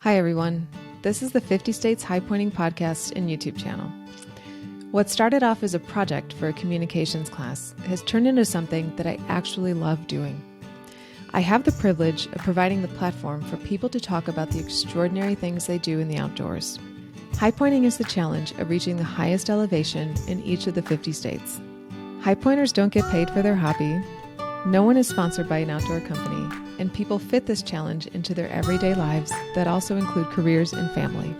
Hi, everyone. This is the 50 States Highpointing podcast and YouTube channel. What started off as a project for a communications class has turned into something that I actually love doing. I have the privilege of providing the platform for people to talk about the extraordinary things they do in the outdoors. Highpointing is the challenge of reaching the highest elevation in each of the 50 states. Highpointers don't get paid for their hobby. No one is sponsored by an outdoor company, and people fit this challenge into their everyday lives that also include careers and family.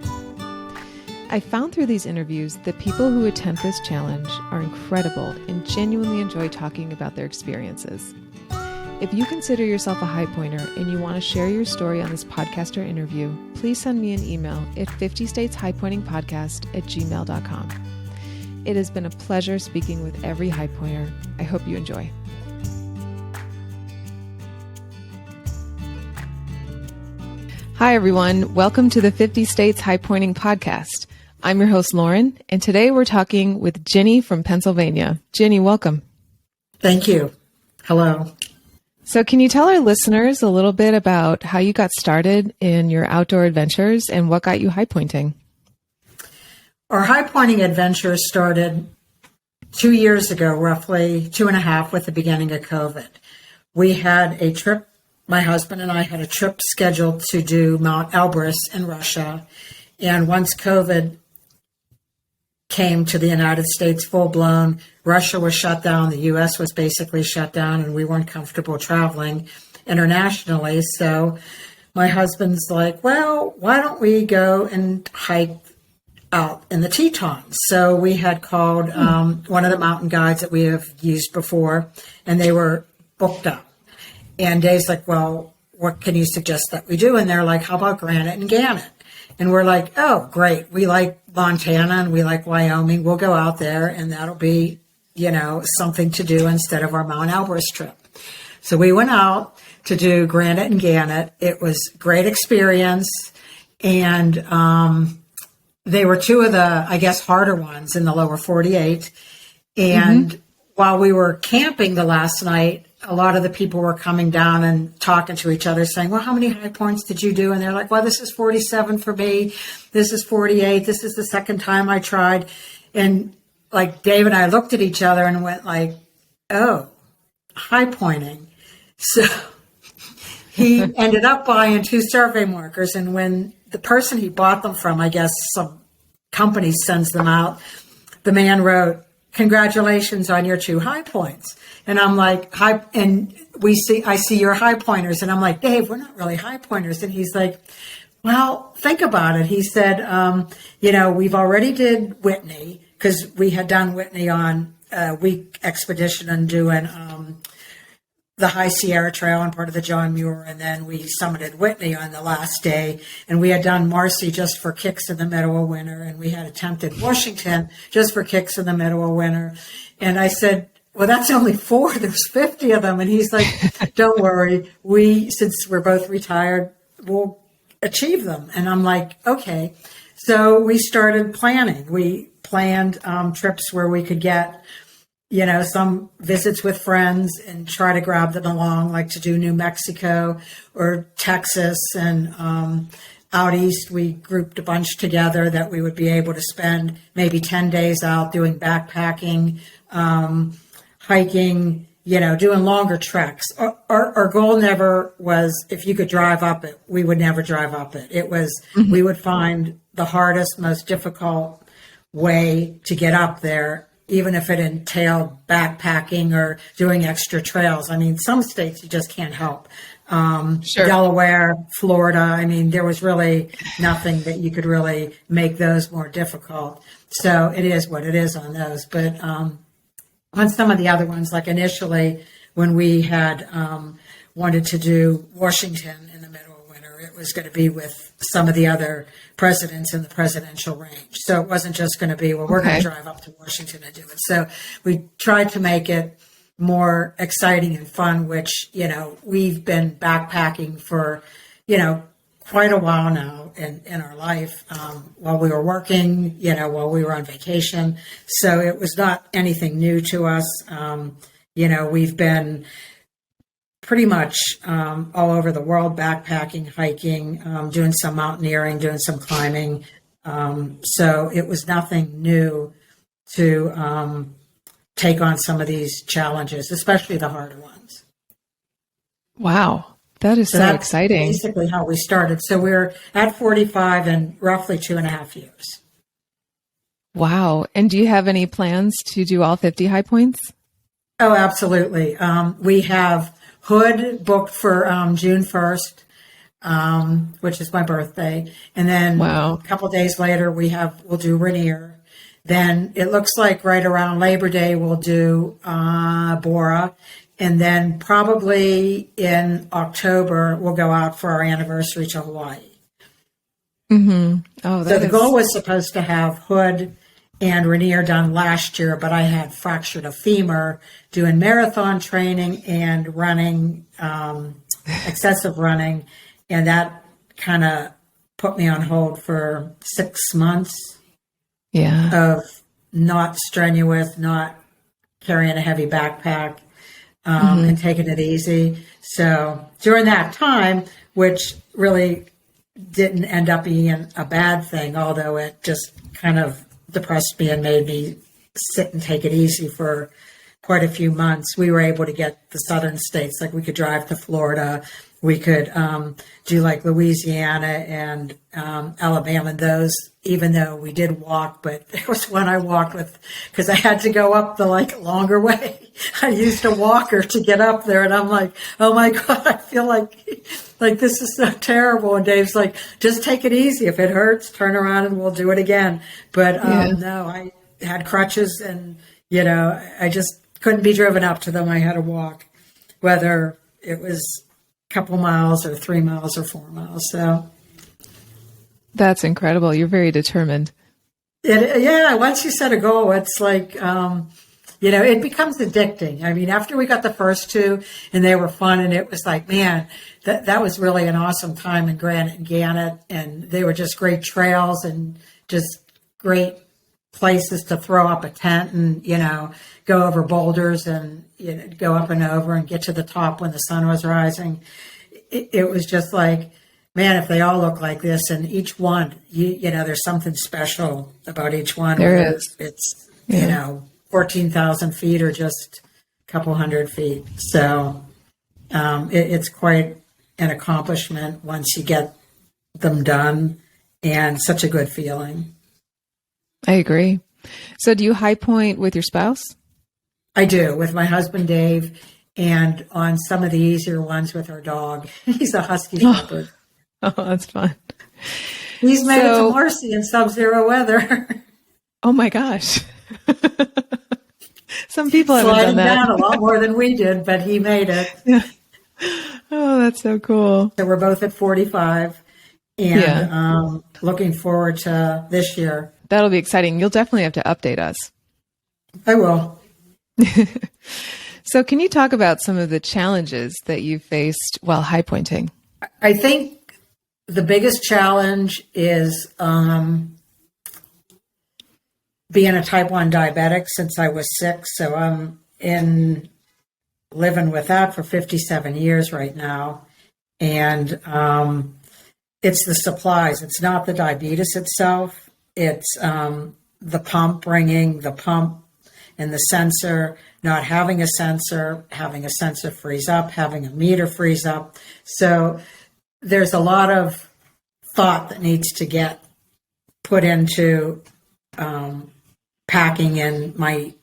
I found through these interviews that people who attempt this challenge are incredible and genuinely enjoy talking about their experiences. If you consider yourself a highpointer and you want to share your story on this podcast or interview, please send me an email at 50stateshighpointingpodcast@gmail.com. It has been a pleasure speaking with every highpointer. I hope you enjoy. Hi, everyone. Welcome to the 50 States Highpointing podcast. I'm your host, Lauren, and today we're talking with Ginny from Pennsylvania. Ginny, welcome. Thank you. Hello. So can you tell our listeners a little bit about how you got started in your outdoor adventures and what got you highpointing? Our highpointing adventure started 2 years ago, roughly 2.5, with the beginning of COVID. We had a trip. My husband and I had a trip scheduled to do Mount Elbrus in Russia. And once COVID came to the United States full blown, Russia was shut down, the U.S. was basically shut down, and we weren't comfortable traveling internationally. So my husband's like, well, why don't we go and hike out in the Tetons? So we had called one of the mountain guides that we have used before, and they were booked up. And Dave's like, well, what can you suggest that we do? And they're like, how about Granite and Gannett? And we're like, oh, great. We like Montana and we like Wyoming. We'll go out there and that'll be, something to do instead of our Mount Elbrus trip. So we went out to do Granite and Gannett. It was a great experience. And they were two of the, harder ones in the lower 48. And while we were camping the last night, a lot of the people were coming down and talking to each other saying, well, how many high points did you do? And they're like, well, this is 47 for me. This is 48. This is the second time I tried. And like Dave and I looked at each other and went like, oh, high pointing. So he ended up buying 2 survey markers. And when the person he bought them from, I guess some company sends them out, the man wrote, congratulations on your 2 high points. And I'm like, I see your high pointers. And I'm like, Dave, we're not really high pointers. And he's like, well, think about it. He said, we've already did Whitney because we had done Whitney on a week expedition and doing the High Sierra Trail and part of the John Muir. And then we summited Whitney on the last day. And we had done Marcy just for kicks in the middle of winter. And we had attempted Washington just for kicks in the middle of winter. And I said, well, that's only 4. There's 50 of them. And he's like, don't worry. Since we're both retired, we'll achieve them. And I'm like, okay. So we started planning. We planned trips where we could get, some visits with friends and try to grab them along, like to do New Mexico or Texas. And out east, we grouped a bunch together that we would be able to spend maybe 10 days out doing backpacking, hiking, doing longer treks. Our goal never was, if you could drive up it, we would never drive up it. It was, we would find the hardest, most difficult way to get up there, even if it entailed backpacking or doing extra trails. I mean, some states you just can't help. Sure. Delaware, Florida. There was really nothing that you could really make those more difficult. So it is what it is on those. But, on some of the other ones, like initially when we had wanted to do Washington in the middle of winter, it was going to be with some of the other presidents in the presidential range. So it wasn't just going to be, well, we're going to drive up to Washington and do it. So we tried to make it more exciting and fun, which, we've been backpacking for, quite a while now in our life, while we were working, while we were on vacation. So it was not anything new to us. We've been pretty much all over the world, backpacking, hiking, doing some mountaineering, doing some climbing. So it was nothing new to take on some of these challenges, especially the harder ones. Wow. That is so that's exciting. Basically how we started. So we're at 45 in roughly 2.5 years. Wow. And do you have any plans to do all 50 high points? Oh, absolutely. We have Hood booked for June 1st, which is my birthday. And then a couple days later, we'll do Rainier. Then it looks like right around Labor Day, we'll do Bora. And then probably in October, we'll go out for our anniversary to Hawaii. Mm-hmm. Oh, so the goal was supposed to have Hood and Rainier done last year, but I had fractured a femur doing marathon training and running, excessive running. And that kind of put me on hold for 6 months of not strenuous, not carrying a heavy backpack. And taking it easy. So during that time, which really didn't end up being a bad thing, although it just kind of depressed me and made me sit and take it easy for quite a few months, we were able to get the southern states. Like we could drive to Florida, we could do like Louisiana and Alabama, those, even though we did walk, but there was one I walked with because I had to go up the longer way. I used a walker to get up there, and I'm like, oh my God, I feel like this is so terrible. And Dave's like, just take it easy. If it hurts, turn around and we'll do it again. But no, I had crutches and, I just couldn't be driven up to them. I had to walk, whether it was a couple miles or 3 miles or 4 miles. So that's incredible. You're very determined. Once you set a goal, it's like, it becomes addicting. I mean, after we got the first two and they were fun and it was like, man, that was really an awesome time in Granite and Gannett. And they were just great trails and just great places to throw up a tent and, go over boulders and, go up and over and get to the top when the sun was rising. It was just like, man, if they all look like this and each one, there's something special about each one. There is. It's, 14,000 feet or just a couple hundred feet. So it's quite an accomplishment once you get them done and such a good feeling. I agree. So do you high point with your spouse? I do, with my husband, Dave, and on some of the easier ones with our dog. He's a husky shepherd. Oh, that's fun. He's made it to Marcy in sub-zero weather. Oh my gosh. Some people haven't done that. Sliding down a lot more than we did, but he made it. Yeah. Oh, that's so cool. So we're both at 45 and looking forward to this year. That'll be exciting. You'll definitely have to update us. I will. So can you talk about some of the challenges that you faced while high pointing? I think the biggest challenge is being a type 1 diabetic since I was 6. So I'm living with that for 57 years right now. And it's the supplies. It's not the diabetes itself. It's the pump, bringing the pump and the sensor, not having a sensor freeze up, having a meter freeze up. So there's a lot of thought that needs to get put into packing in my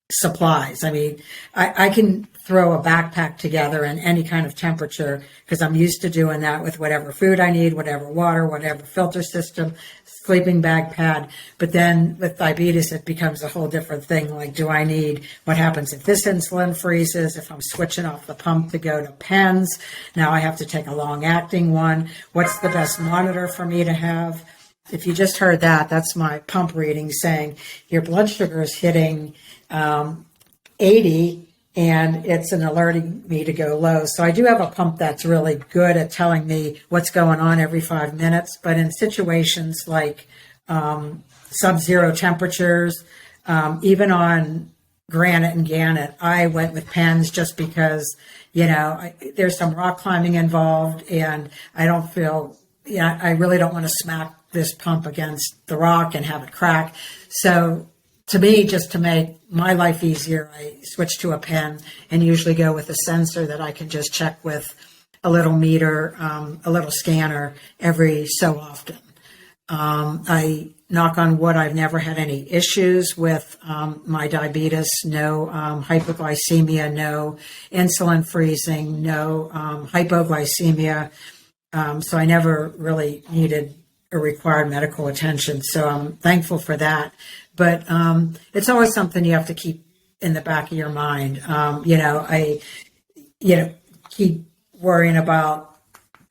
supplies. I mean, I can throw a backpack together in any kind of temperature because I'm used to doing that with whatever food I need, whatever water, whatever filter system, sleeping bag pad. But then with diabetes, it becomes a whole different thing. Like, do I need, what happens if this insulin freezes, if I'm switching off the pump to go to pens? Now I have to take a long acting one. What's the best monitor for me to have? If you just heard that, that's my pump reading saying your blood sugar is hitting 80 and it's an alerting me to go low. So I do have a pump that's really good at telling me what's going on every 5 minutes. But in situations like sub-zero temperatures, even on granite and granite. I went with pens just because, there's some rock climbing involved, and I don't feel, I really don't want to smack this pump against the rock and have it crack. So to me, just to make my life easier, I switch to a pen and usually go with a sensor that I can just check with a little meter, a little scanner every so often. I knock on wood, I've never had any issues with my diabetes, no hypoglycemia, no insulin freezing, no hypoglycemia. So I never really needed or required medical attention. So I'm thankful for that. But it's always something you have to keep in the back of your mind. I keep worrying about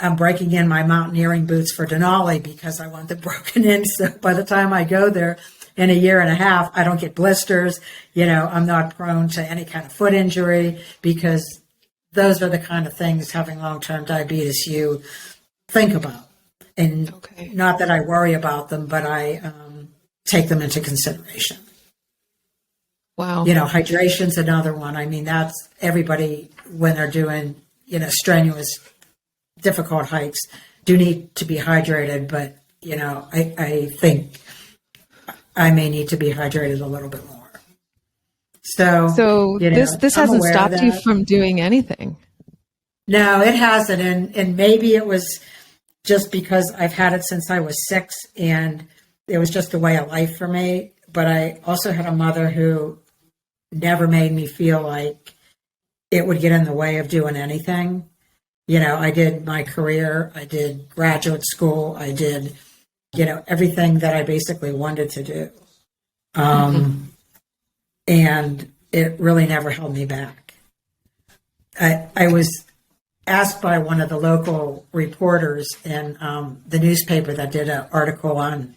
I'm breaking in my mountaineering boots for Denali because I want them broken in. So by the time I go there in a year and a half, I don't get blisters. I'm not prone to any kind of foot injury, because those are the kind of things, having long-term diabetes, you think about. And not that I worry about them, but I take them into consideration. Wow. Hydration's another one. I mean, that's everybody, when they're doing, strenuous, difficult hikes, do need to be hydrated. But, I think I may need to be hydrated a little bit more. So this hasn't stopped you from doing anything. No, it hasn't. And maybe it was just because I've had it since I was 6, and it was just a way of life for me. But I also had a mother who never made me feel like it would get in the way of doing anything. I did my career, I did graduate school, I did, everything that I basically wanted to do. And it really never held me back. I was asked by one of the local reporters in the newspaper that did an article on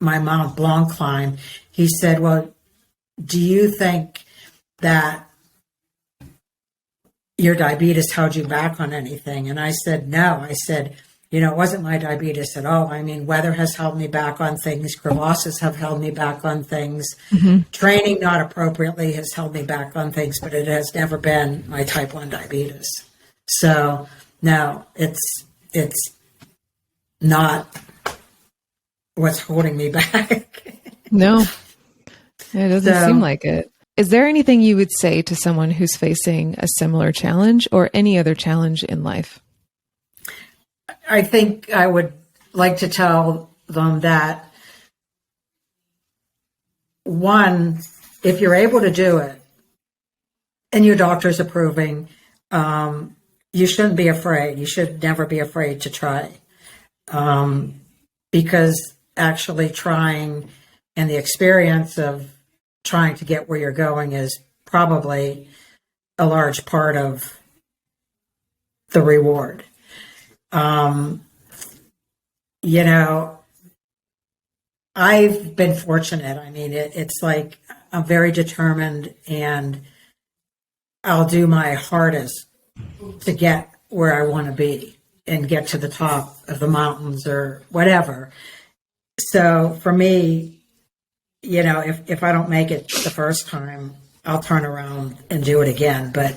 my Mont Blanc climb. He said, well, do you think that your diabetes held you back on anything? And I said, no. I said, it wasn't my diabetes at all. I mean, weather has held me back on things. Crevasses have held me back on things. Training not appropriately has held me back on things, but it has never been my type 1 diabetes. So no, it's not what's holding me back. No, it doesn't seem like it. Is there anything you would say to someone who's facing a similar challenge or any other challenge in life? I think I would like to tell them that, one, if you're able to do it and your doctor's approving, you shouldn't be afraid. You should never be afraid to try. Because actually trying and the experience of trying to get where you're going is probably a large part of the reward. I've been fortunate. I mean, it's like I'm very determined, and I'll do my hardest to get where I want to be and get to the top of the mountains or whatever. So for me, if I don't make it the first time, I'll turn around and do it again. But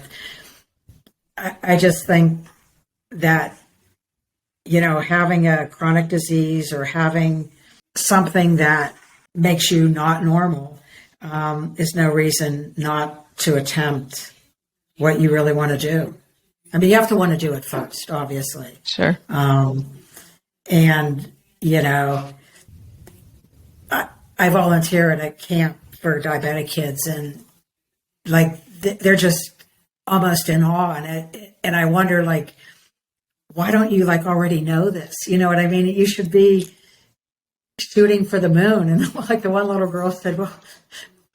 I just think that, having a chronic disease or having something that makes you not normal is no reason not to attempt what you really want to do. I mean, you have to want to do it first, obviously. Sure. I volunteer at a camp for diabetic kids, and they're just almost in awe. And I wonder, why don't you already know this? You know what I mean? You should be shooting for the moon. And the one little girl said, well,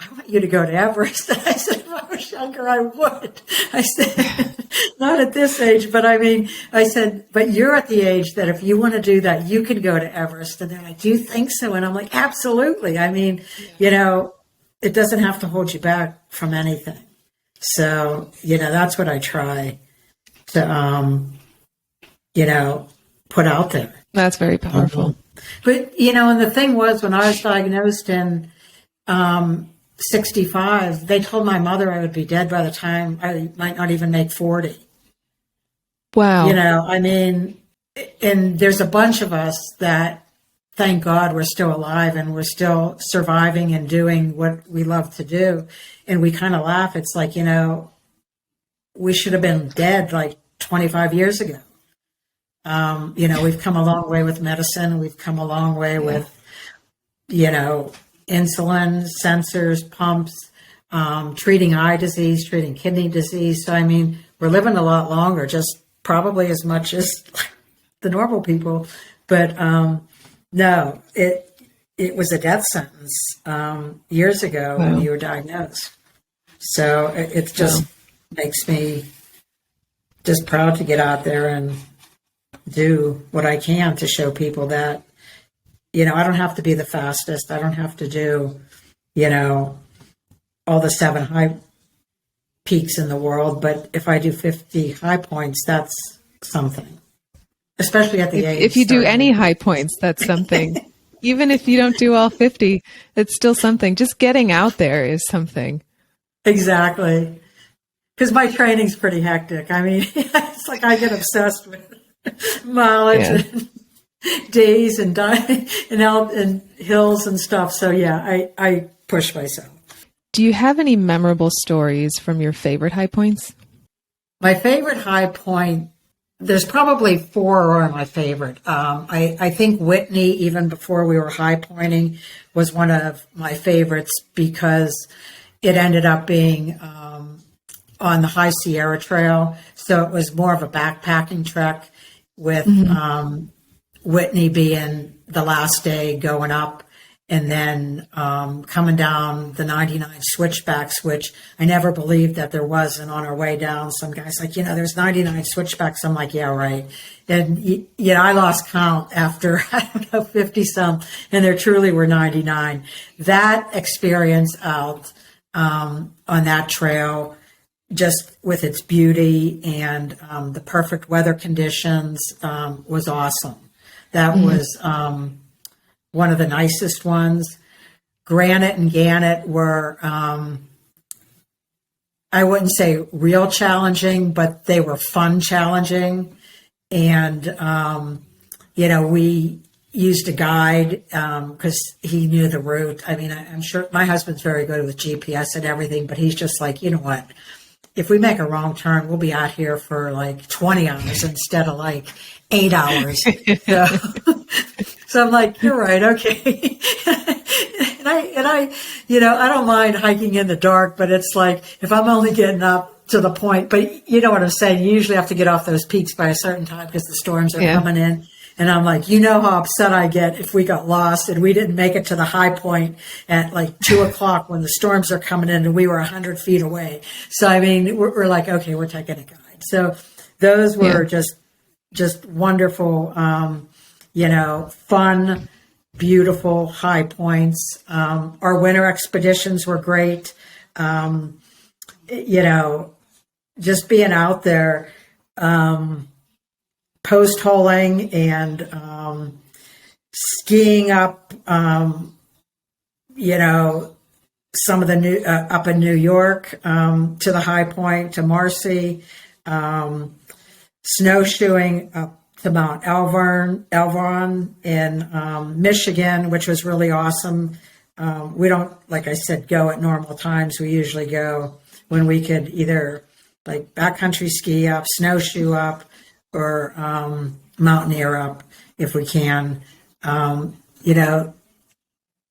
I want you to go to Everest. And I said, if I was younger, I would. I said, not at this age, but I said, but you're at the age that if you want to do that, you can go to Everest. And they're like, do you think so? And I'm like, absolutely. I mean, it doesn't have to hold you back from anything. So, that's what I try to, put out there. That's very powerful. But, and the thing was, when I was diagnosed in 65, they told my mother I would be dead by the time I might not even make 40. Wow. You know, I mean, and there's a bunch of us that, thank God, we're still alive and we're still surviving and doing what we love to do. And we kind of laugh. It's like, you know, we should have been dead like 25 years ago. You know, we've come a long way with medicine. We've come a long way with, you know, insulin, sensors, pumps, treating eye disease, treating kidney disease. So, I mean, we're living a lot longer, just probably as much as the normal people. But no, it was a death sentence years ago when you were diagnosed. So it just makes me just proud to get out there and do what I can to show people that, you know, I don't have to be the fastest. I don't have to do, you know, all the 7 high peaks in the world. But if I do 50 high points, that's something, especially at the age. If you do any high points, that's something. Even if you don't do all 50, it's still something. Just getting out there is something. Exactly. Because my training's pretty hectic. I mean, it's like I get obsessed with mileage and days and hills and stuff. So yeah, I push myself. Do you have any memorable stories from your favorite high points? My favorite high point, there's probably 4 are my favorite. I think Whitney, even before we were high pointing, was one of my favorites because it ended up being on the High Sierra Trail. So it was more of a backpacking trek with Whitney being the last day going up and then coming down the 99 switchbacks, which I never believed that there was. And on our way down, some guy's like, you know, there's 99 switchbacks. I'm like, yeah, right. And, you know, I lost count after, I don't know, 50 some, and there truly were 99. That experience out on that trail, just with its beauty and the perfect weather conditions, was awesome. That was one of the nicest ones. Granite and Gannett were, I wouldn't say real challenging, but they were fun challenging. And, you know, we used a guide because he knew the route. I mean, I'm sure my husband's very good with GPS and everything, but he's just like, you know what? If we make a wrong turn, we'll be out here for like 20 hours instead of like 8 hours. So I'm like, you're right. Okay. and I, you know, I don't mind hiking in the dark, but it's like, if I'm only getting up to the point, but you know what I'm saying? You usually have to get off those peaks by a certain time because the storms are coming in. And I'm like, you know how upset I get if we got lost and we didn't make it to the high point at like 2:00 when the storms are coming in and we were 100 feet away. So, I mean, we're like, okay, we're taking a guide. So those were just wonderful, you know, fun, beautiful high points. Our winter expeditions were great. You know, just being out there, post-holing and skiing up, you know, some of the new up in New York to the high point, to Marcy, snowshoeing up to Mount Elvron in Michigan, which was really awesome. We don't, like I said, go at normal times. We usually go when we could either like backcountry ski up, snowshoe up, or mountaineer up if we can. You know,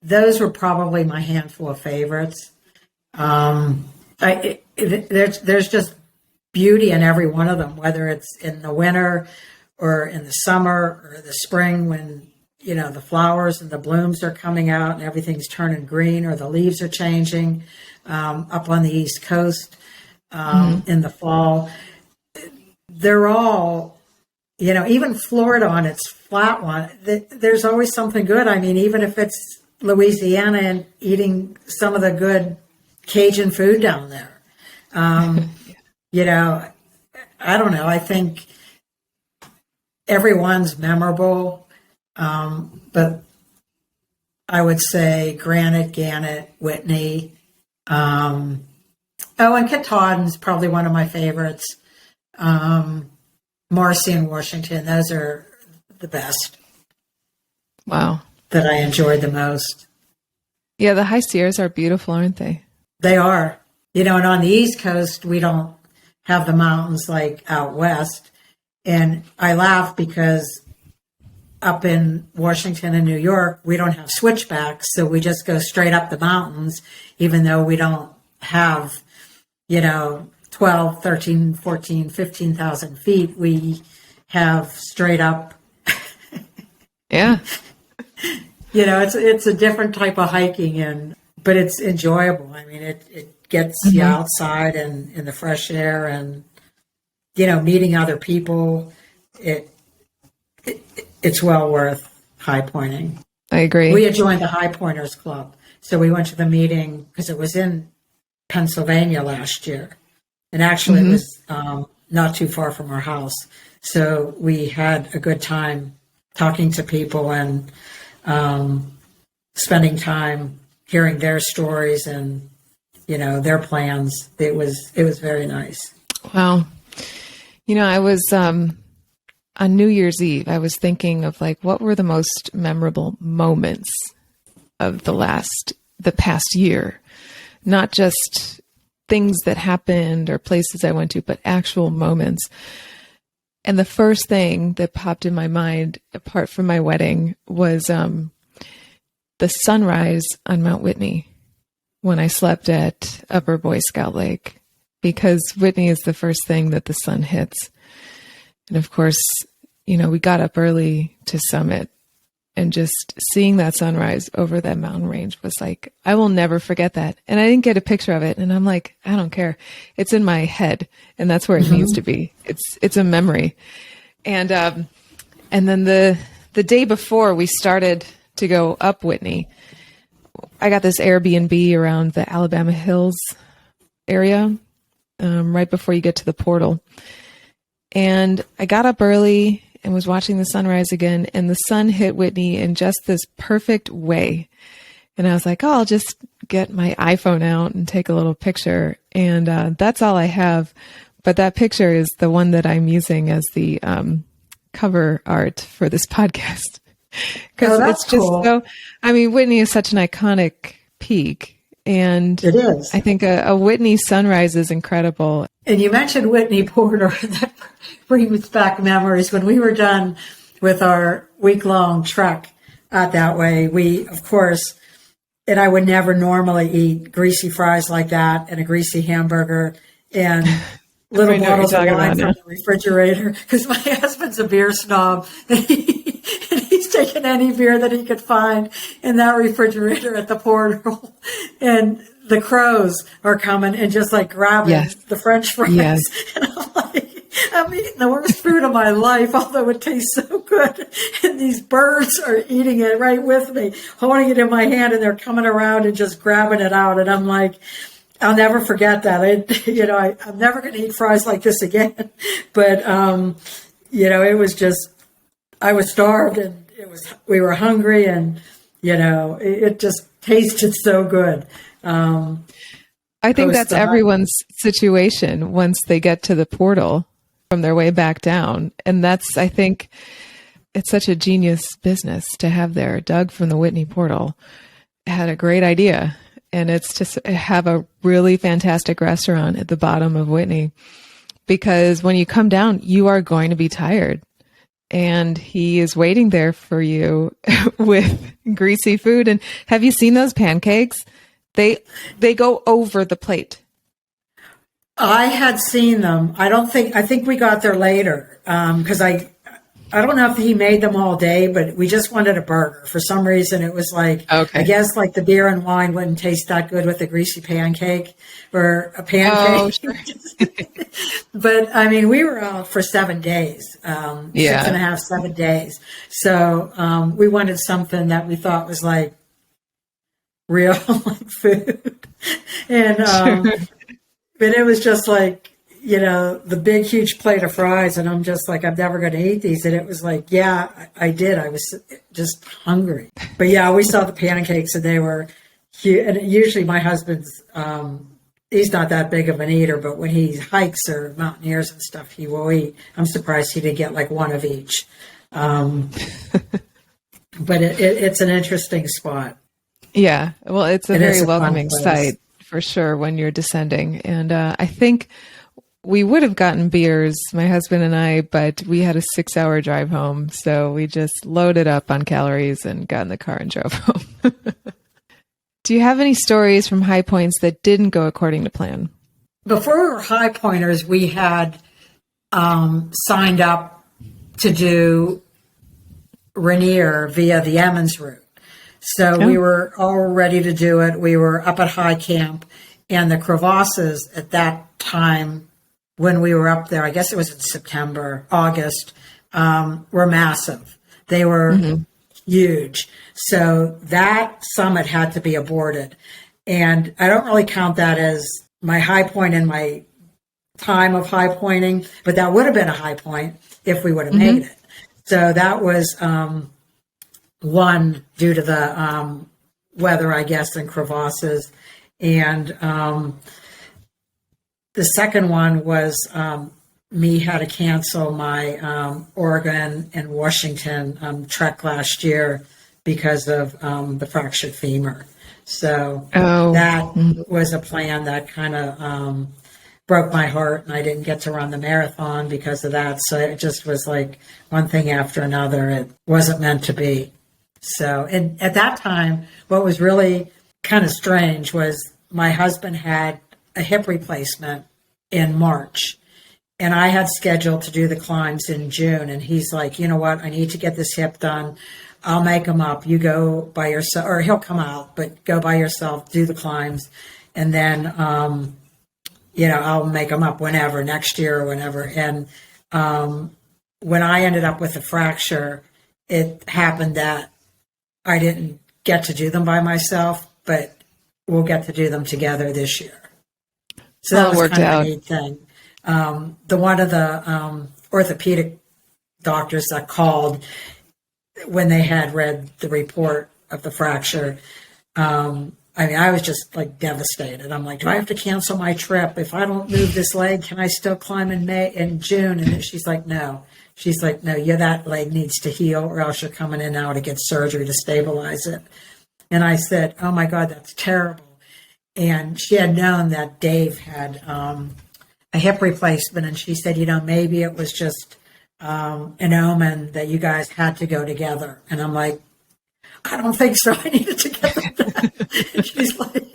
those were probably my handful of favorites. There's just beauty in every one of them, whether it's in the winter or in the summer or the spring when, you know, the flowers and the blooms are coming out and everything's turning green or the leaves are changing, up on the East Coast in the fall. They're all, you know, even Florida on its flat one, there's always something good. I mean, even if it's Louisiana and eating some of the good Cajun food down there. You know, I don't know. I think everyone's memorable. But I would say Granite, Gannett, Whitney, And Katahdin's probably one of my favorites. Marcy and Washington, those are the best. Wow. That I enjoyed the most. Yeah, the High Sierras are beautiful, aren't they? They are. And on the East Coast, we don't have the mountains like out west. And I laugh because up in Washington and New York, we don't have switchbacks. So we just go straight up the mountains, even though we don't have, 12, 13, 14, 15,000 feet. We have straight up. Yeah. It's a different type of hiking, but it's enjoyable. I mean, it gets you outside and in the fresh air and, meeting other people. It's well worth high pointing. I agree. We had joined the Highpointers Club. So we went to the meeting because it was in Pennsylvania last year. And actually it was not too far from our house. So we had a good time talking to people and spending time hearing their stories and, their plans. It was very nice. Wow. I was on New Year's Eve, I was thinking of what were the most memorable moments of the past year, not just things that happened or places I went to, but actual moments. And the first thing that popped in my mind, apart from my wedding, was the sunrise on Mount Whitney when I slept at Upper Boy Scout Lake, because Whitney is the first thing that the sun hits. And of course, we got up early to summit, and just seeing that sunrise over that mountain range was I will never forget that. And I didn't get a picture of it. And I'm I don't care. It's in my head, and that's where it needs to be. It's a memory. And then the day before we started to go up Whitney, I got this Airbnb around the Alabama Hills area, right before you get to the portal. And I got up early and was watching the sunrise again, and the sun hit Whitney in just this perfect way. And I was like, I'll just get my iPhone out and take a little picture. And that's all I have. But that picture is the one that I'm using as the cover art for this podcast. Because it's just cool. Whitney is such an iconic peak. And it is. I think a Whitney sunrise is incredible. And you mentioned Whitney Porter. That brings back memories. When we were done with our week-long trek out that way, we, of course, and I would never normally eat greasy fries like that and a greasy hamburger and little bottles of wine from the refrigerator, because my husband's a beer snob. And he's taken any beer that he could find in that refrigerator at the portal. And the crows are coming and just grabbing the French fries. Yes. And I'm eating the worst food of my life, although it tastes so good. And these birds are eating it right with me, holding it in my hand, and they're coming around and just grabbing it out. And I'm I'll never forget that. I'm never going to eat fries like this again. But, it was just, I was starved, and we were hungry, and, it just tasted so good. I think that's everyone's situation once they get to the portal from their way back down. And I think it's such a genius business to have there. Doug from the Whitney portal had a great idea. And it's to have a really fantastic restaurant at the bottom of Whitney, because when you come down, you are going to be tired. And he is waiting there for you with greasy food. And have you seen those pancakes? They go over the plate. I had seen them. I think we got there later because I don't know if he made them all day, but we just wanted a burger. For some reason, it was I guess the beer and wine wouldn't taste that good with a greasy pancake or a pancake. Oh, sure. But we were out for 7 days, 6.5, 7 days. So we wanted something that we thought was real food. And, but it was just the big, huge plate of fries. And I'm just I'm never going to eat these. And it was I did. I was just hungry. But yeah, we saw the pancakes, and they were and usually my husband's, he's not that big of an eater, but when he hikes or mountaineers and stuff, he will eat. I'm surprised he didn't get like one of each. But it's an interesting spot. Yeah. Well, it's a very welcoming sight for sure when you're descending. And I think we would have gotten beers, my husband and I, but we had a 6-hour drive home. So we just loaded up on calories and got in the car and drove home. Do you have any stories from high points that didn't go according to plan? Before we were high pointers, we had signed up to do Rainier via the Emmons route. So we were all ready to do it. We were up at high camp, and the crevasses at that time when we were up there, I guess it was in September, August, were massive. They were huge. So that summit had to be aborted. And I don't really count that as my high point in my time of high pointing, but that would have been a high point if we would have made it. So that was one due to the weather, I guess, and crevasses. And the second one was me had to cancel my Oregon and Washington trek last year because of the fractured femur. So that was a plan that kind of broke my heart, and I didn't get to run the marathon because of that. So it just was like one thing after another. It wasn't meant to be. So, and at that time, what was really kind of strange was my husband had a hip replacement in March, and I had scheduled to do the climbs in June. And he's like, you know what? I need to get this hip done. I'll make him up. You go by yourself, or he'll come out, but go by yourself, do the climbs. And then, I'll make them up whenever, next year or whenever. And when I ended up with a fracture, it happened that I didn't get to do them by myself, but we'll get to do them together this year. So that was kind of a neat thing. One of the orthopedic doctors that called when they had read the report of the fracture, I was just like devastated. I'm like, do I have to cancel my trip? If I don't move this leg, can I still climb in June? And she's like, no. She's like, no, that leg needs to heal, or else you're coming in now to get surgery to stabilize it. And I said, oh my God, that's terrible. And she had known that Dave had a hip replacement, and she said, maybe it was just an omen that you guys had to go together. And I'm like, I don't think so. I needed to get them done. And she's like,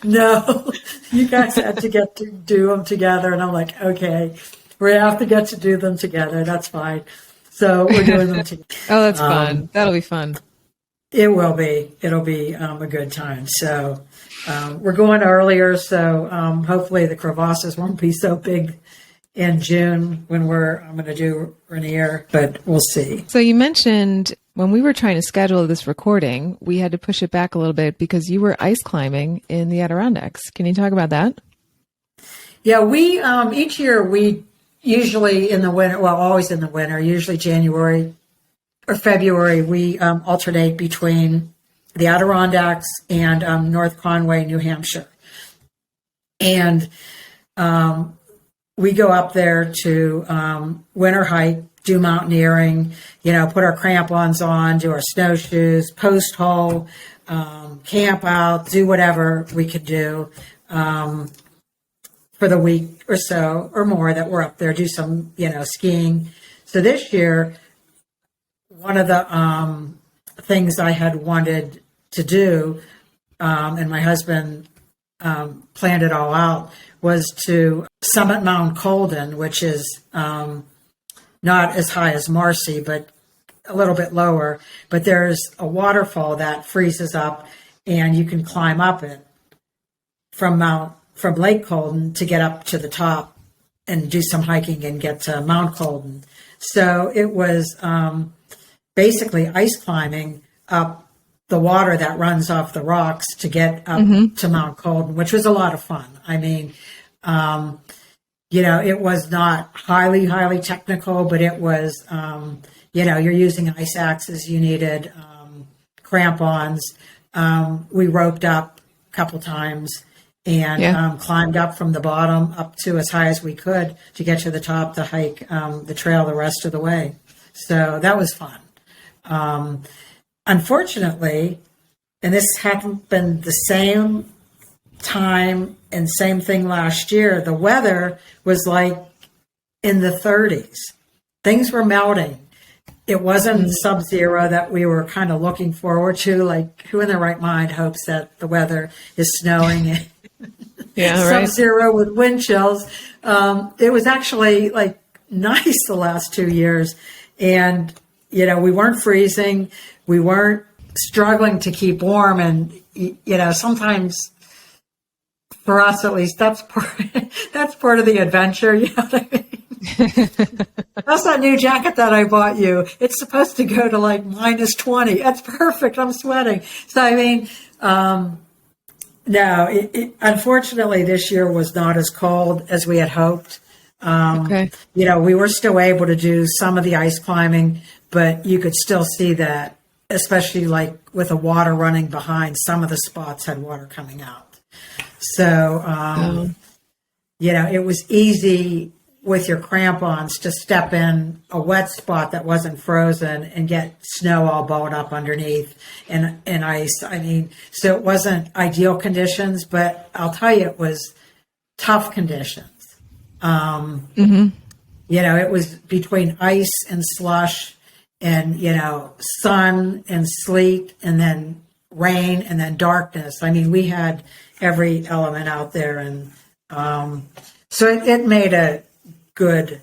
no, you guys had to get to do them together. And I'm like, okay, we have to get to do them together. That's fine. So we're doing them together. Oh, that's fun. That'll be fun. It will be. It'll be a good time. So we're going earlier. So hopefully the crevasses won't be so big in June when I'm going to do Rainier, but we'll see. So you mentioned when we were trying to schedule this recording, we had to push it back a little bit because you were ice climbing in the Adirondacks. Can you talk about that? Yeah, we each year we usually in the winter, well, always in the winter, usually January or February, we alternate between the Adirondacks and North Conway, New Hampshire. And we go up there to winter hike, do mountaineering, put our crampons on, do our snowshoes, post hole, camp out, do whatever we could do for the week or so or more that we're up there, do some, skiing. So this year, one of the things I had wanted to do, and my husband planned it all out, was to summit Mount Colden, which is not as high as Marcy, but a little bit lower. But there's a waterfall that freezes up, and you can climb up it from Lake Colden to get up to the top and do some hiking and get to Mount Colden. So it was basically ice climbing up the water that runs off the rocks to get up to Mount Colden, which was a lot of fun. I mean, it was not highly, highly technical, but it was, you're using ice axes. You needed crampons. We roped up couple times and Yeah. climbed up from the bottom up to as high as we could to get to the top to hike the trail the rest of the way. So that was fun. Unfortunately, and this happened the same time and same thing last year, the weather was like in the 30s. Things were melting. It wasn't sub-zero that we were kind of looking forward to. Like, who in their right mind hopes that the weather is snowing and Yeah, right. sub-zero with wind chills? It was actually like nice the last 2 years. And, you know, we weren't freezing. We weren't struggling to keep warm. And, you know, sometimes for us, at least, that's part of the adventure. You know what I mean? That's that new jacket that I bought you. It's supposed to go to like -20. That's perfect. I'm sweating. So, I mean, no, unfortunately, this year was not as cold as we had hoped. Okay. You know, we were still able to do some of the ice climbing, but you could still see that, especially like with the water running behind, some of the spots had water coming out. So, you know, it was easy with your crampons to step in a wet spot that wasn't frozen and get snow all balled up underneath and ice. I mean, so it wasn't ideal conditions, but I'll tell you, it was tough conditions. You know, it was between ice and slush and, you know, sun and sleet and then rain and then darkness. I mean, we had every element out there. And so it made a good,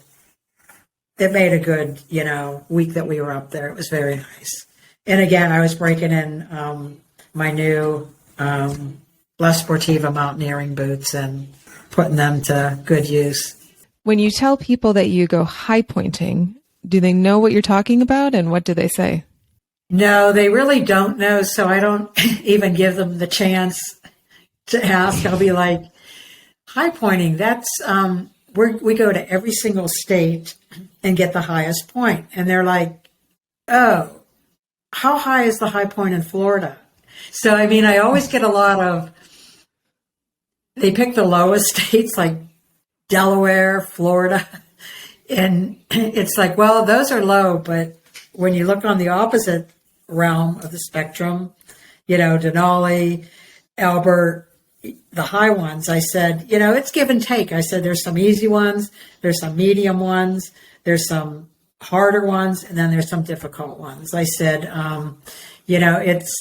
you know, week that we were up there. It was very nice. And again, I was breaking in my new La Sportiva mountaineering boots and putting them to good use. When you tell people that you go high pointing, do they know what you're talking about, and what do they say? No, they really don't know. So I don't even give them the chance to ask. I'll be like, high pointing, that's, we go to every single state and get the highest point. And they're like, oh, how high is the high point in Florida? So, I mean, I always get a lot of, they pick the lowest states like Delaware, Florida. And it's like, well, those are low. But when you look on the opposite realm of the spectrum, you know, Denali, Albert, the high ones, I said, you know, it's give and take. I said, there's some easy ones, there's some medium ones, there's some harder ones, and then there's some difficult ones. I said, you know, it's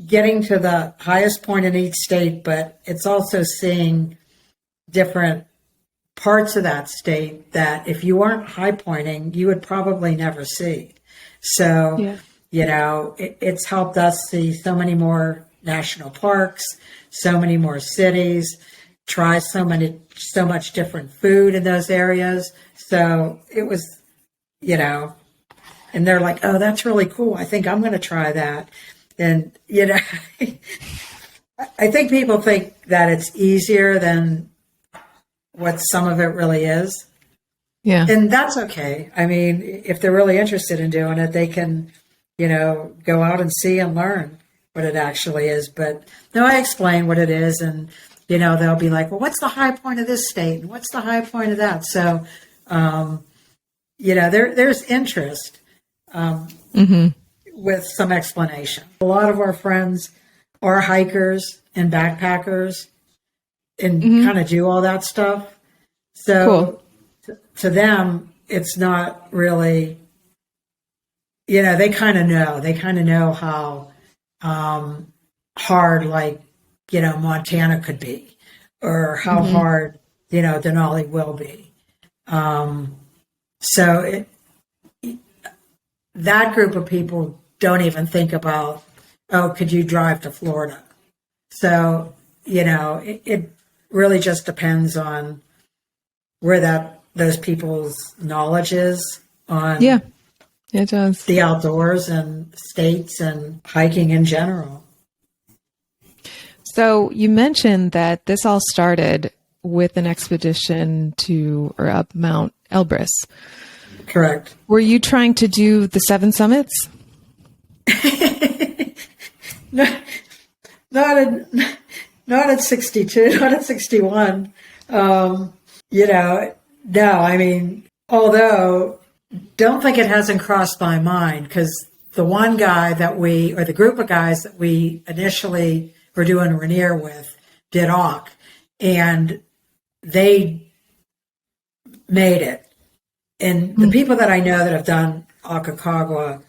getting to the highest point in each state, but it's also seeing different parts of that state that if you weren't high pointing, you would probably never see. So, Yeah. you know, it's helped us see so many more national parks, so many more cities, try so much different food in those areas. So it was, you know, and they're like, oh, that's really cool. I think I'm going to try that. And, you know, I think people think that it's easier than what some of it really is. Yeah. And that's okay. I mean, if they're really interested in doing it, they can, you know, go out and see and learn what it actually is. But no, I explain what it is, and, you know, they'll be like, well, what's the high point of this state? And what's the high point of that? So, you know, there's interest with some explanation. A lot of our friends are hikers and backpackers and kind of do all that stuff. So to them, it's not really, you know, they kind of know how hard, like, you know, Montana could be, or how hard, you know, Denali will be. So that group of people don't even think about, oh, could you drive to Florida? So, you know, it really just depends on where those people's knowledge is on it does. the outdoors and states and hiking in general. So you mentioned that this all started with an expedition to or up Mount Elbrus. Correct. Were you trying to do the 7 summits? not at, not at 62, not at 61. No, I mean, although don't think it hasn't crossed my mind, because the one guy or the group of guys that we initially were doing Rainier with did AWK, and they made it. And the people that I know that have done Aconcagua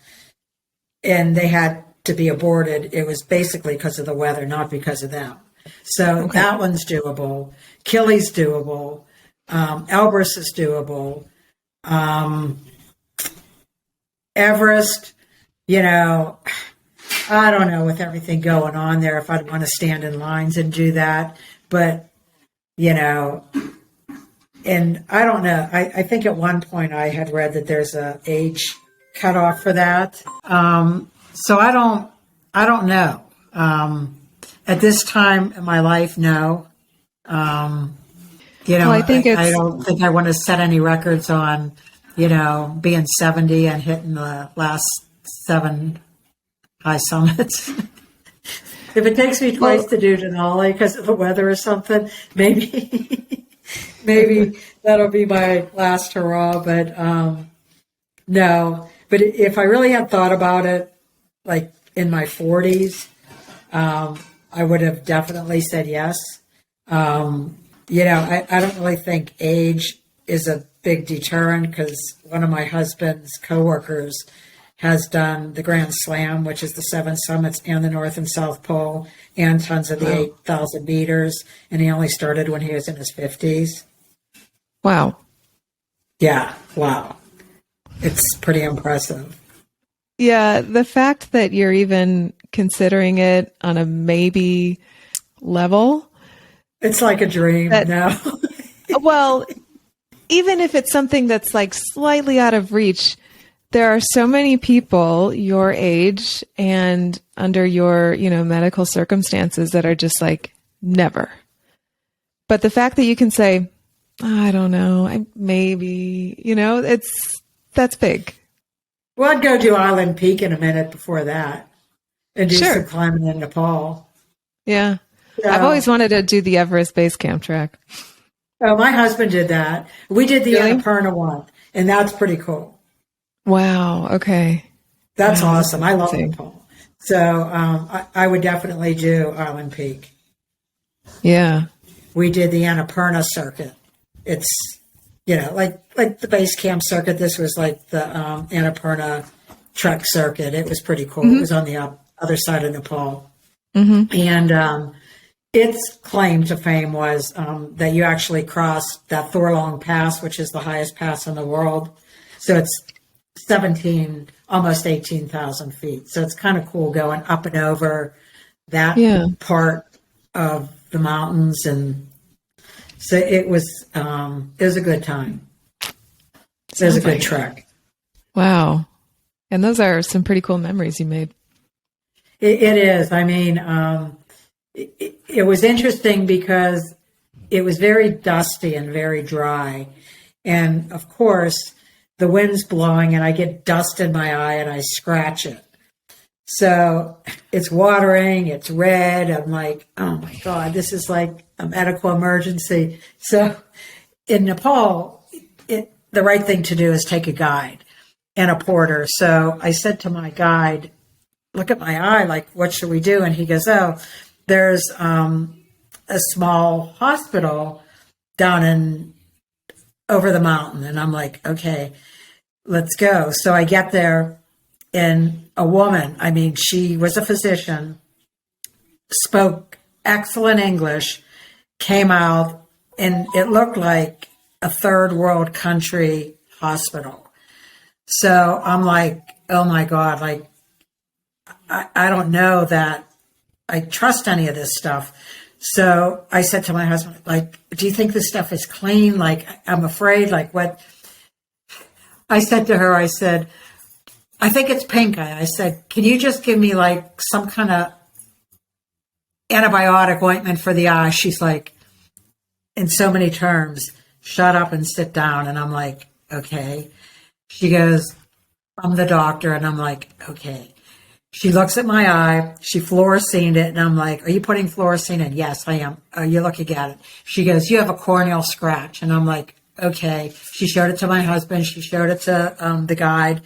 and they had to be aborted, it was basically because of the weather, not because of them. So that one's doable. Killy's doable. Elbrus is doable. Everest, I don't know, with everything going on there, if I'd want to stand in lines and do that. But, and I don't know. I think at one point I had read that there's a age cutoff for that. So I don't know. At this time in my life, no. I think I don't think I want to set any records on, being 70 and hitting the last 7 high summits. If it takes me twice to do Denali because of the weather or something, maybe that'll be my last hurrah. But no. But if I really had thought about it, like in my 40s, I would have definitely said yes. I don't really think age is a big deterrent, because one of my husband's coworkers has done the Grand Slam, which is the 7 summits and the North and South Pole, and tons of the 8,000 meters. And he only started when he was in his 50s. Wow. Yeah. Wow. It's pretty impressive. Yeah. The fact that you're even considering it on a maybe level. It's like a dream now. Well, even if it's something that's like slightly out of reach, there are so many people your age and under your, medical circumstances that are just like never. But the fact that you can say, I don't know, maybe, that's big. Well, I'd go do Island Peak in a minute before that and do some climbing in Nepal. Yeah. I've always wanted to do the Everest Base Camp track. Oh, my husband did that. We did the Annapurna one, and that's pretty cool. Wow. Okay. That's awesome. I love Nepal. So I would definitely do Island Peak. Yeah. We did the Annapurna circuit. It's, like the base camp circuit. This was like the Annapurna trek circuit. It was pretty cool. Mm-hmm. It was on the other side of Nepal. Mm-hmm. And its claim to fame was that you actually crossed that Thorlong Pass, which is the highest pass in the world. So it's 17, almost 18,000 feet. So it's kind of cool going up and over that part of the mountains. And so it was a good time. It was a good trek. Wow. And those are some pretty cool memories you made. It is. I mean, it was interesting because it was very dusty and very dry. And of course, the wind's blowing and I get dust in my eye and I scratch it. So it's watering, it's red. I'm like, oh my God, this is like a medical emergency. So in Nepal, the right thing to do is take a guide and a porter. So I said to my guide, look at my eye, like, what should we do? And he goes, oh, there's a small hospital down over the mountain. And I'm like, okay, let's go. So I get there, and a woman, I mean, she was a physician, spoke excellent English, came out, and it looked like a third world country hospital. So I'm like, oh my God, like, I don't know that I trust any of this stuff. So I said to my husband, like, do you think this stuff is clean? Like, I'm afraid, like, what? I said to her, I said, I think it's pink eye. I said, can you just give me like some kind of antibiotic ointment for the eye? She's like, in so many terms, shut up and sit down. And I'm like, okay. She goes, I'm the doctor. And I'm like, okay. She looks at my eye. She fluorescined it. And I'm like, are you putting fluorescein in? Yes, I am. Are you looking at it? She goes, you have a corneal scratch. And I'm like, okay. She showed it to my husband. She showed it to the guide.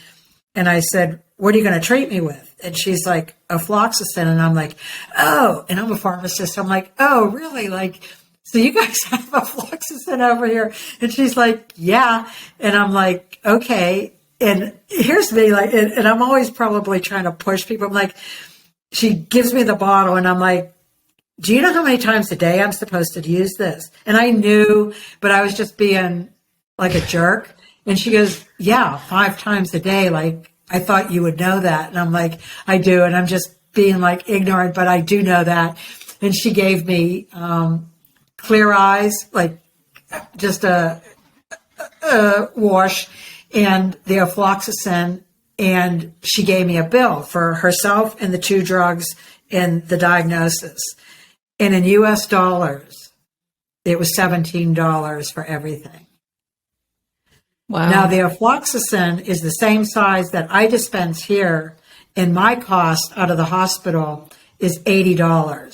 And I said, what are you going to treat me with? And she's like, afloxacin. And I'm like, oh, and I'm a pharmacist. I'm like, oh, really? Like, so you guys have afloxacin over here? And she's like, yeah. And I'm like, okay. And here's me, like, and I'm always probably trying to push people. I'm like, she gives me the bottle and I'm like, do you know how many times a day I'm supposed to use this? And I knew, but I was just being like a jerk. And she goes, yeah, 5 times a day. Like, I thought you would know that. And I'm like, I do. And I'm just being like ignorant, but I do know that. And she gave me Clear Eyes, like just a wash, and the afloxacin, and she gave me a bill for herself and the 2 drugs and the diagnosis. And in US dollars, it was $17 for everything. Wow. Now, the afloxacin is the same size that I dispense here, and my cost out of the hospital is $80.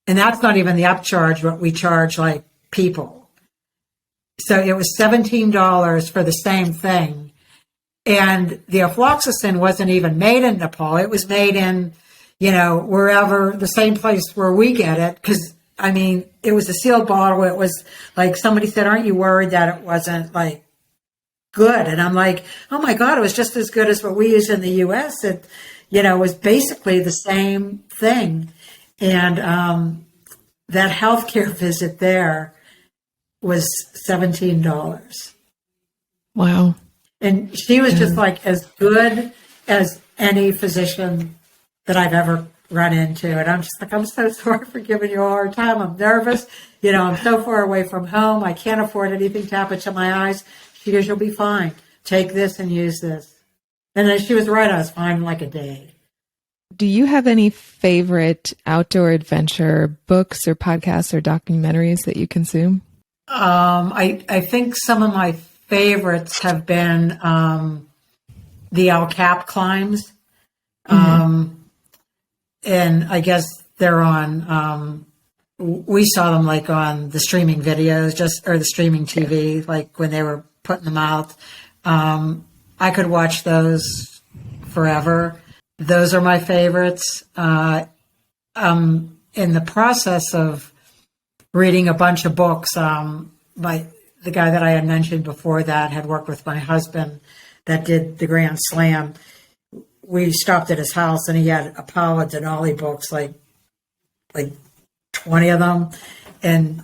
And that's not even the upcharge, what we charge like people. So it was $17 for the same thing. And the afloxacin wasn't even made in Nepal. It was made in, wherever, the same place where we get it. Because, I mean, it was a sealed bottle. It was like, somebody said, aren't you worried that it wasn't like good? And I'm like, oh my God, it was just as good as what we use in the US. It, was basically the same thing. And that healthcare visit there was $17. Wow. And she was just like as good as any physician that I've ever run into. And I'm just like, I'm so sorry for giving you a hard time. I'm nervous. I'm so far away from home. I can't afford anything to happen to my eyes. She goes, you'll be fine. Take this and use this. And then she was right. I was fine in like a day. Do you have any favorite outdoor adventure books or podcasts or documentaries that you consume? I think some of my favorites have been the El Cap climbs. And I guess they're on, we saw them like on the streaming videos, or the streaming TV, like when they were putting them out. I could watch those forever. Those are my favorites. I'm in the process of reading a bunch of books. The guy that I had mentioned before that had worked with my husband that did the Grand Slam. We stopped at his house and he had a pile of Denali books, like 20 of them. And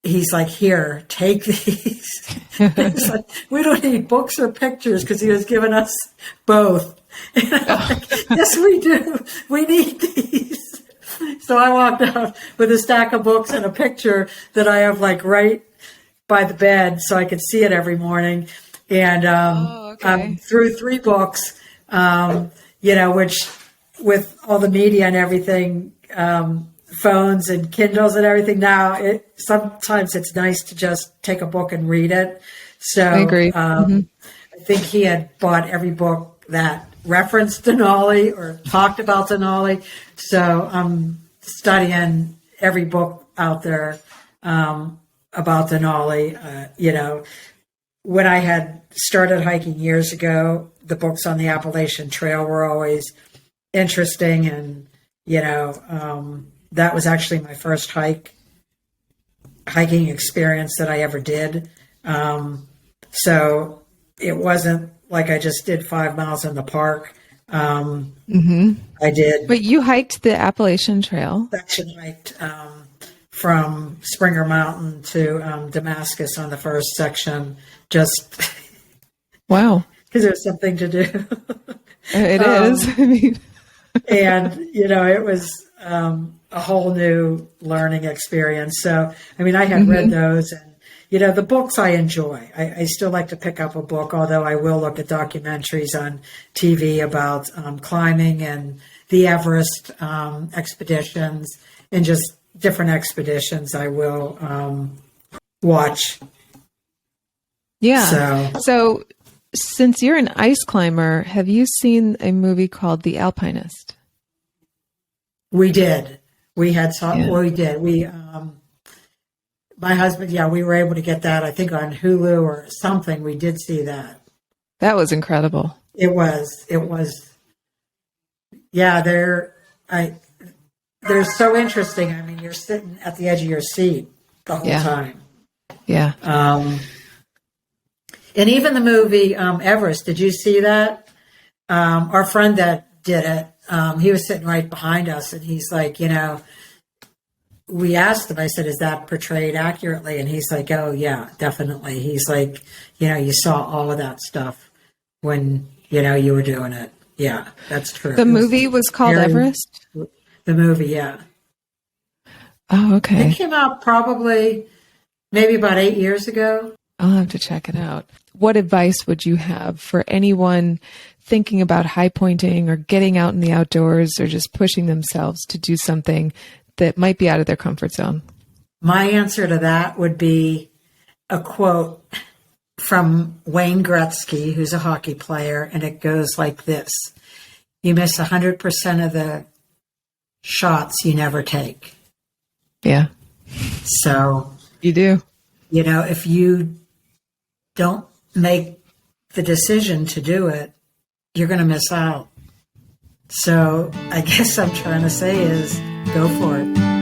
he's like, here, take these. He's like, we don't need books or pictures, because he was giving us both. And I'm like, yes, we do. We need these. So I walked out with a stack of books and a picture that I have like right by the bed so I could see it every morning. And I'm through 3 books, which with all the media and everything, phones and Kindles and everything now, sometimes it's nice to just take a book and read it. So I agree. I think he had bought every book that referenced Denali or talked about Denali. So I'm studying every book out there about Denali. When I had started hiking years ago, the books on the Appalachian Trail were always interesting. And, that was actually my first hiking experience that I ever did. So it wasn't like I just did 5 miles in the park. I did. But you hiked the Appalachian Trail. Section hiked from Springer Mountain to Damascus on the first section. Just wow, because there's something to do. It is. I mean, and it was a whole new learning experience. So I mean, I had read those, and the books I enjoy. I still like to pick up a book, although I will look at documentaries on TV about climbing and the Everest expeditions and just different expeditions I will watch. Yeah. So since you're an ice climber, have you seen a movie called The Alpinist? We did. We had Yeah. we did. My husband, we were able to get that, I think, on Hulu or something. We did see that. That was incredible. It was. Yeah, they're so interesting. I mean, you're sitting at the edge of your seat the whole time. Yeah. And even the movie Everest, did you see that? Our friend that did it, he was sitting right behind us, and he's like, we asked him, I said, is that portrayed accurately? And he's like, oh, yeah, definitely. He's like, you saw all of that stuff when, you were doing it. Yeah, that's true. The movie was called Everest? The movie, yeah. Oh, okay. It came out probably maybe about 8 years ago. I'll have to check it out. What advice would you have for anyone thinking about high pointing or getting out in the outdoors or just pushing themselves to do something that might be out of their comfort zone? My answer to that would be a quote from Wayne Gretzky, who's a hockey player, and it goes like this: you miss 100% of the shots you never take. Yeah. So You do. if you don't make the decision to do it, you're going to miss out. So I guess I'm trying to say is go for it.